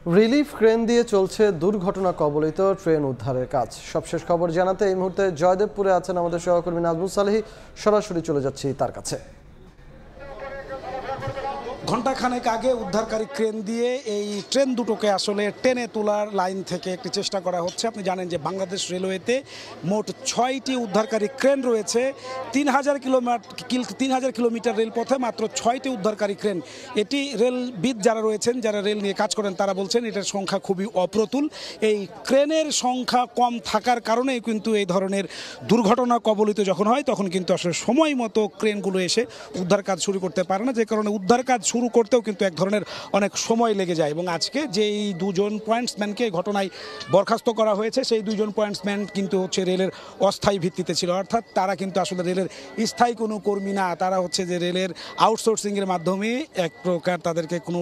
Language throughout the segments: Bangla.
রিলিফ ক্রেন দিয়ে চলছে দুর্ঘটনা কবলিত ট্রেন উদ্ধারের কাজ। সবশেষ খবর জানাতে এই মুহূর্তে জয়দেবপুরে আছেন আমাদের সহকর্মী নাজমুল সালেহী। সরাসরি চলে যাচ্ছি তার কাছে। ঘণ্টাখানেক আগে উদ্ধারকারী ক্রেন দিয়ে এই ট্রেন দুটোকে আসলে টেনে তোলার লাইন থেকে একটি চেষ্টা করা হচ্ছে। আপনি জানেন যে বাংলাদেশ রেলওয়েতে মোট 6টি উদ্ধারকারী ক্রেন রয়েছে। 3000 কিলোমিটার রেলপথে মাত্র 6টি উদ্ধারকারী ক্রেন। এটি রেলবিদ যারা রয়েছেন, যারা রেল নিয়ে কাজ করেন, তারা বলছেন এটার সংখ্যা খুবই অপ্রতুল। এই ক্রেনের সংখ্যা কম থাকার কারণেই কিন্তু এই ধরনের দুর্ঘটনা কবলিত যখন হয় তখন কিন্তু আসলে সময় মতো ক্রেনগুলো এসে উদ্ধার কাজ শুরু করতে পারে না, যে কারণে উদ্ধার কাজ শুরু করতেও কিন্তু এক ধরনের অনেক সময় লেগে যায়। এবং আজকে যে এই দুজন পয়েন্টসম্যানকে ঘটনায় বরখাস্ত করা হয়েছে, সেই দুজন পয়েন্টসম্যান কিন্তু হচ্ছে রেলের অস্থায়ী ভিত্তিতে ছিল, অর্থাৎ তারা কিন্তু আসলে রেলের স্থায়ী কোনো কর্মী না। তারা হচ্ছে যে রেলের আউটসোর্সিংয়ের মাধ্যমে এক প্রকার তাদেরকে কোনো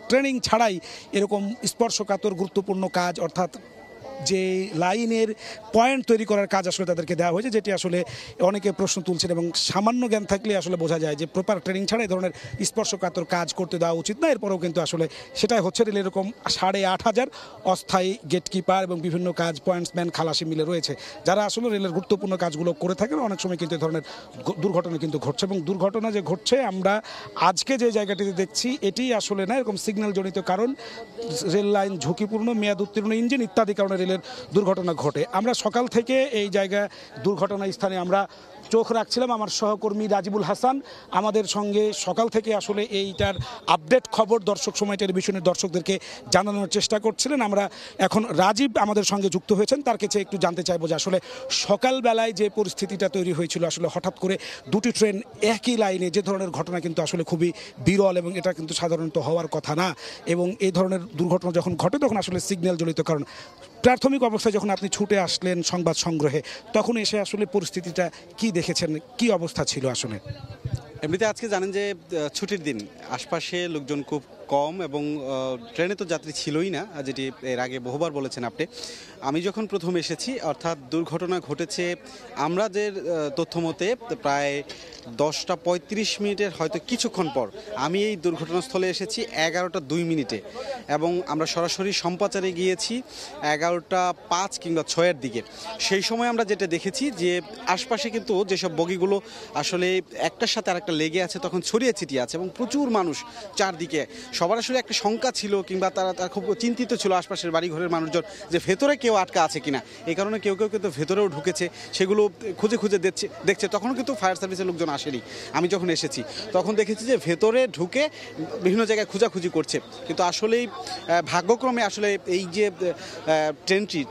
ট্রেনিং ছাড়াই এরকম স্পর্শকাতর গুরুত্বপূর্ণ কাজ, অর্থাৎ যে লাইনের পয়েন্ট তৈরি করার কাজ আসলে তাদেরকে দেওয়া হয়েছে, যেটি আসলে অনেকে প্রশ্ন তুলছেন। এবং সামান্য জ্ঞান থাকলে আসলে বোঝা যায় যে প্রপার ট্রেনিং ছাড়া এই ধরনের স্পর্শকাতর কাজ করতে দেওয়া উচিত না। এরপরেও কিন্তু আসলে সেটাই হচ্ছে। রেল এরকম 8500 অস্থায়ী গেটকিপার এবং বিভিন্ন কাজ পয়েন্টসম্যান খালাসি মিলে রয়েছে, যারা আসলে রেলের গুরুত্বপূর্ণ কাজগুলো করে থাকেন। অনেক সময় কিন্তু এই ধরনের দুর্ঘটনা কিন্তু ঘটছে, এবং দুর্ঘটনা যে ঘটছে আমরা আজকে যে জায়গাটিতে দেখছি এটি আসলে না, এরকম সিগন্যাল জনিত কারণ, রেল লাইন ঝুঁকিপূর্ণ, মেয়াদ উত্তীর্ণ ইঞ্জিন ইত্যাদি কারণে রেলের দুর্ঘটনা ঘটে। আমরা সকাল থেকে এই জায়গায় দুর্ঘটনা স্থানে আমরা চোখ রাখছিলাম। আমার সহকর্মী রাজিবুল হাসান আমাদের সঙ্গে সকাল থেকে আসলে এইটার আপডেট খবর দর্শক সময় টেলিভিশনের দর্শকদেরকে জানানোর চেষ্টা করছিলেন। আমরা এখন রাজীব আমাদের সঙ্গে যুক্ত হয়েছেন, তার কাছে একটু জানতে চাইবো যে আসলে সকালবেলায় যে পরিস্থিতিটা তৈরি হয়েছিল, আসলে হঠাৎ করে দুটি ট্রেন একই লাইনে, যে ধরনের ঘটনা কিন্তু আসলে খুবই বিরল এবং এটা কিন্তু সাধারণত হওয়ার কথা না। এবং এই ধরনের দুর্ঘটনা যখন ঘটে তখন আসলে সিগন্যাল জনিত কারণ। প্রাথমিক অবস্থায় যখন আপনি ছুটে আসলেন সংবাদ সংগ্রহে, তখন এসে আসলে পরিস্থিতিটা কি দেখেছেন, কি অবস্থা ছিল আসলে? এমনিতে আজকে জানেন যে ছুটির দিন, আশপাশে লোকজন খুব কম এবং ট্রেনে তো যাত্রী ছিলই না, যেটি এর আগে বহুবার বলেছেন আপনি। আমি যখন প্রথম এসেছি, অর্থাৎ দুর্ঘটনা ঘটেছে আমরা যে তথ্য মতে প্রায় 10:35 হয়তো কিছুক্ষণ পর আমি এই দুর্ঘটনাস্থলে এসেছি 11:02 এবং আমরা সরাসরি সম্প্রচারে গিয়েছি 11:05 কিংবা 6-এর দিকে। সেই সময় আমরা যেটা দেখেছি যে আশপাশে কিন্তু যেসব বগিগুলো আসলে একটার সাথে আরেকটা লেগে আছে, তখন ছড়িয়ে ছিটিয়ে আছে এবং প্রচুর মানুষ চারদিকে। সবার আসলে একটা শঙ্কা ছিল, কিংবা তারা খুব চিন্তিত ছিল আশপাশের বাড়িঘরের মানুষজন যে ভেতরে কেউ আটকা আছে কিনা। এই কারণে কেউ কেউ কিন্তু ভেতরেও ঢুকেছে, সেগুলো খুঁজে খুঁজে দেখছে। তখনও কিন্তু ফায়ার সার্ভিসের লোকজন আসেনি। আমি যখন এসেছি তখন দেখেছি যে ভেতরে ঢুকে বিভিন্ন জায়গায় খোঁজাখুঁজি করছে, কিন্তু আসলেই ভাগ্যক্রমে আসলে এই যে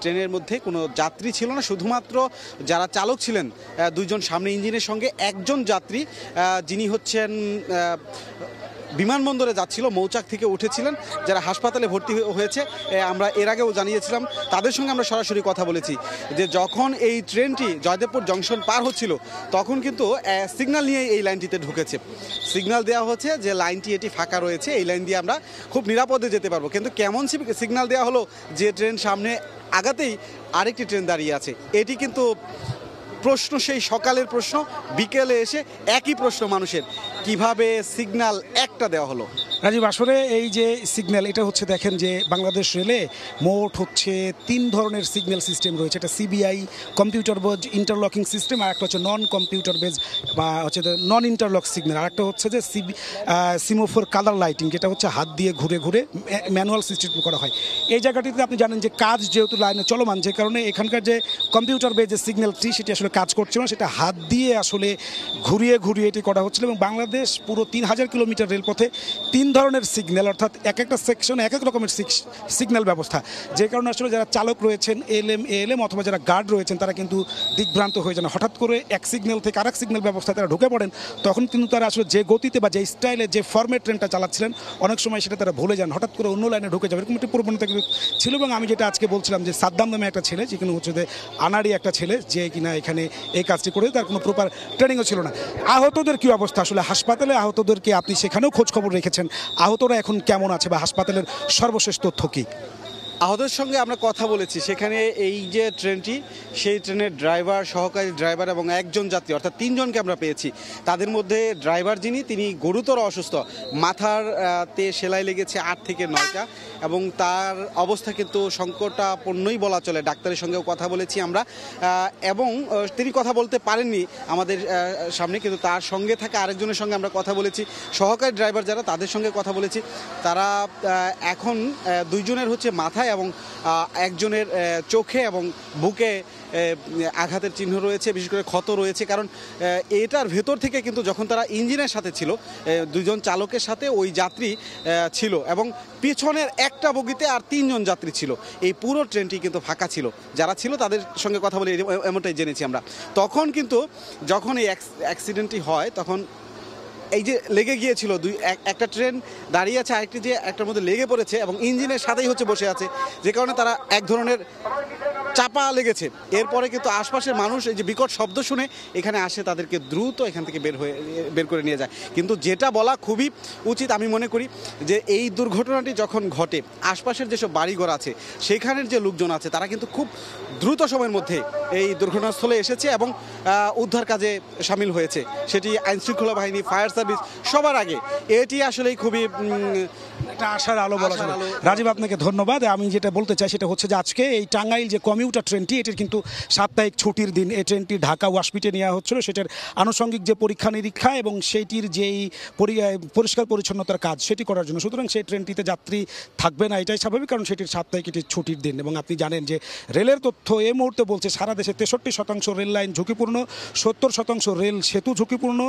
ট্রেনের মধ্যে কোনো যাত্রী ছিল না, শুধুমাত্র যারা চালক ছিলেন দুইজন সামনে ইঞ্জিনের সঙ্গে, একজন যাত্রী যিনি হচ্ছেন বিমানবন্দরে যাচ্ছিল, মৌচাক থেকে উঠেছিলেন, যারা হাসপাতালে ভর্তি হয়েছে। আমরা এর আগেও জানিয়েছিলাম, তাদের সঙ্গে আমরা সরাসরি কথা বলেছি যে যখন এই ট্রেনটি জয়দেবপুর জংশন পার হচ্ছিল তখন কিন্তু সিগন্যাল নিয়ে এই লাইনটিতে ঢুকেছে। সিগন্যাল দেওয়া হচ্ছে যে লাইনটি এটি ফাঁকা রয়েছে, এই লাইন দিয়ে আমরা খুব নিরাপদে যেতে পারবো। কিন্তু কেমন সিগন্যাল দেওয়া হলো যে ট্রেন সামনে আগাতেই আরেকটি ট্রেন দাঁড়িয়ে আছে। এটি কিন্তু প্রশ্ন, সেই সকালের প্রশ্ন, বিকেলে এসে একই প্রশ্ন মানুষের, কিভাবে সিগন্যাল একটা দেওয়া হলো। রাজীব, আসলে এই যে সিগন্যাল, এটা হচ্ছে দেখেন যে বাংলাদেশ রেলে মোট হচ্ছে 3 ধরনের সিগন্যাল সিস্টেম রয়েছে। এটা CBI computer based interlocking system, আর একটা হচ্ছে নন কম্পিউটার বেজ বা হচ্ছে নন ইন্টারলক সিগন্যাল, আর একটা হচ্ছে যে সিমোফোর কালার লাইটিং, যেটা হচ্ছে হাত দিয়ে ঘুরে ঘুরে ম্যানুয়াল সিস্টেম করা হয়। এই জায়গাটিতে আপনি জানেন যে কাজ যেহেতু লাইনে চলমান, যে কারণে এখানকার যে কম্পিউটার বেজের সিগন্যালটি সেটি আসলে কাজ করছিল না, সেটা হাত দিয়ে আসলে ঘুরিয়ে ঘুরিয়ে এটি করা হচ্ছিল। এবং বাংলাদেশ পুরো 3000 কিলোমিটার রেলপথে 3 ধরনের সিগন্যাল, অর্থাৎ এক একটা সেকশনে এক এক রকমের সিগন্যাল ব্যবস্থা, যে কারণে আসলে যারা চালক রয়েছেন এএলএম অথবা যারা গার্ড রয়েছেন তারা কিন্তু দিকভ্রান্ত হয়ে যান। হঠাৎ করে এক সিগন্যাল থেকে আরেক সিগন্যাল ব্যবস্থায় তারা ঢুকে পড়েন, তখন কিন্তু তারা আসলে যে গতিতে বা যে স্টাইলে যে ফর্মেট ট্রেনটা চালাচ্ছিলেন অনেক সময় সেটা তারা ভুলে যান, হঠাৎ করে অন্য লাইনে ঢুকে যাবে, এরকম একটি প্রবণতা ছিল। এবং আমি যেটা আজকে বলছিলাম যে সাদ্দাম নামে একটা ছেলে, যেখানে হচ্ছে যে আনাড়ি একটা ছেলে, যে কিনা এখানে এই কাজটি করে, তার কোনো প্রপার ট্রেনিংও ছিল না। আহতদের কি অবস্থা আসলে? হাসপাতালে আহতদেরকে আপনি সেখানেও খোঁজ খবর রেখেছেন, আহতরা এখন কেমন আছে বা হাসপাতালের সর্বশেষ তথ্য কি? আহতের সঙ্গে আমরা কথা বলেছি। সেখানে এই যে ট্রেনটি, সেই ট্রেনের ড্রাইভার, সহকারী ড্রাইভার এবং একজন যাত্রী, অর্থাৎ 3 জনকে আমরা পেয়েছি। তাদের মধ্যে ড্রাইভার যিনি, তিনি গুরুতর অসুস্থ, মাথার তে সেলাই লেগেছে 8 থেকে 9টা এবং তার অবস্থা কিন্তু সংকটাপন্নই বলা চলে। ডাক্তারের সঙ্গেও কথা বলেছি আমরা, এবং তিনি কথা বলতে পারেননি আমাদের সামনে, কিন্তু তার সঙ্গে থাকা আরেকজনের সঙ্গে আমরা কথা বলেছি, সহকারী ড্রাইভার যারা তাদের সঙ্গে কথা বলেছি। তারা এখন দুইজনের হচ্ছে মাথায় এবং একজনের চোখে এবং বুকে আঘাতের চিহ্ন রয়েছে, বিশেষ করে ক্ষত রয়েছে। কারণ এটার ভেতর থেকে কিন্তু যখন তারা ইঞ্জিনের সাথে ছিল, দুজন চালকের সাথে ওই যাত্রী ছিল এবং পিছনের একটা বগিতে আর 3 জন যাত্রী ছিল। এই পুরো ট্রেনটি কিন্তু ফাঁকা ছিল। যারা ছিল তাদের সঙ্গে কথা বলে এমনটাই জেনেছি আমরা। তখন কিন্তু যখন এই অ্যাক্সিডেন্টটি হয় তখন এই যে লেগে গিয়েছিল একটা ট্রেন দাঁড়িয়ে আছে, আরেকটি যে একটার মধ্যে লেগে পড়েছে এবং ইঞ্জিনের সাথেই হচ্ছে বসে আছে, যে কারণে তারা এক ধরনের চাপা লেগেছে। এরপরে কিন্তু আশপাশের মানুষ এই যে বিকট শব্দ শুনে এখানে আসে, তাদেরকে দ্রুত এখান থেকে বের করে নিয়ে যায়। কিন্তু যেটা বলা খুবই উচিত আমি মনে করি যে এই দুর্ঘটনাটি যখন ঘটে, আশপাশের যেসব বাড়িঘর আছে সেখানের যে লোকজন আছে তারা কিন্তু খুব দ্রুত সময়ের মধ্যে এই দুর্ঘটনাস্থলে এসেছে এবং উদ্ধার কাজে সামিল হয়েছে। সেটি আইনশৃঙ্খলা বাহিনী, ফায়ার সার্ভিস সবার আগে। এটি আসলেই খুবই একটা আশার আলো বলা যায়। রাজীব, আপনাকে ধন্যবাদ। আমি যেটা বলতে চাই সেটা হচ্ছে যে আজকে এই টাঙ্গাইল যে কমিউটার ট্রেনটি, এটির কিন্তু সাপ্তাহিক ছুটির দিন। এই ট্রেনটি ঢাকা ওয়াশপিটে নেওয়া হচ্ছিল, সেটার আনুষঙ্গিক যে পরীক্ষা নিরীক্ষা এবং সেইটির যেই পরিষ্কার পরিচ্ছন্নতার কাজ সেটি করার জন্য। সুতরাং সেই ট্রেনটিতে যাত্রী থাকবে না, এটাই স্বাভাবিক, কারণ সেটির সাপ্তাহিক এটি ছুটির দিন। এবং আপনি জানেন যে রেলের তথ্য এই মুহূর্তে বলছে সারা দেশে 63% রেল লাইন ঝুঁকিপূর্ণ, 70% রেল সেতু ঝুঁকিপূর্ণ,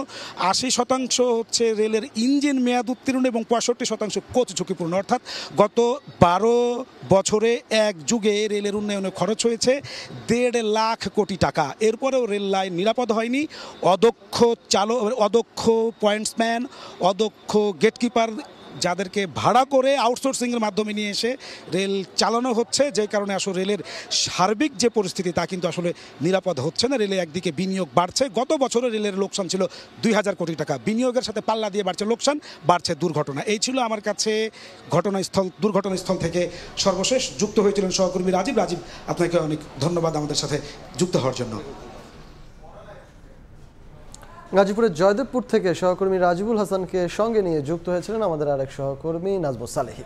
80% হচ্ছে রেলের ইঞ্জিন মেয়াদ উত্তীর্ণ এবং 65% কোচ ঝুঁকিপূর্ণ। অর্থাৎ গত 12 বছরে এক যুগে রেলের উন্নয়নে খরচ হয়েছে 1.5 লাখ কোটি টাকা। এরপরেও রেল লাইন নিরাপদ হয়নি। অদক্ষ চালক, অদক্ষ পয়েন্টসম্যান, অদক্ষ গেটকিপার যাদেরকে ভাড়া করে আউটসোর্সিংয়ের মাধ্যমে নিয়ে এসে রেল চালানো হচ্ছে, যে কারণে আসলে রেলের সার্বিক যে পরিস্থিতি তা কিন্তু আসলে নিরাপদ হচ্ছে না। রেলে একদিকে বিনিয়োগ বাড়ছে, গত বছরে রেলের লোকসান ছিল 2000 কোটি টাকা, বিনিয়োগের সাথে পাল্লা দিয়ে বাড়ছে লোকসান, বাড়ছে দুর্ঘটনা। এই ছিল আমার কাছে দুর্ঘটনাস্থল থেকে সর্বশেষ। যুক্ত হয়েছিলেন সহকর্মী রাজীব। রাজীব, আপনাকে অনেক ধন্যবাদ আমাদের সাথে যুক্ত হওয়ার জন্য। গাজীপুরের জয়দেবপুর থেকে সহকর্মী রাজিবুল হাসানকে সঙ্গে নিয়ে যুক্ত হয়েছিলেন আমাদের আরেক সহকর্মী নাজমুস সালেহী।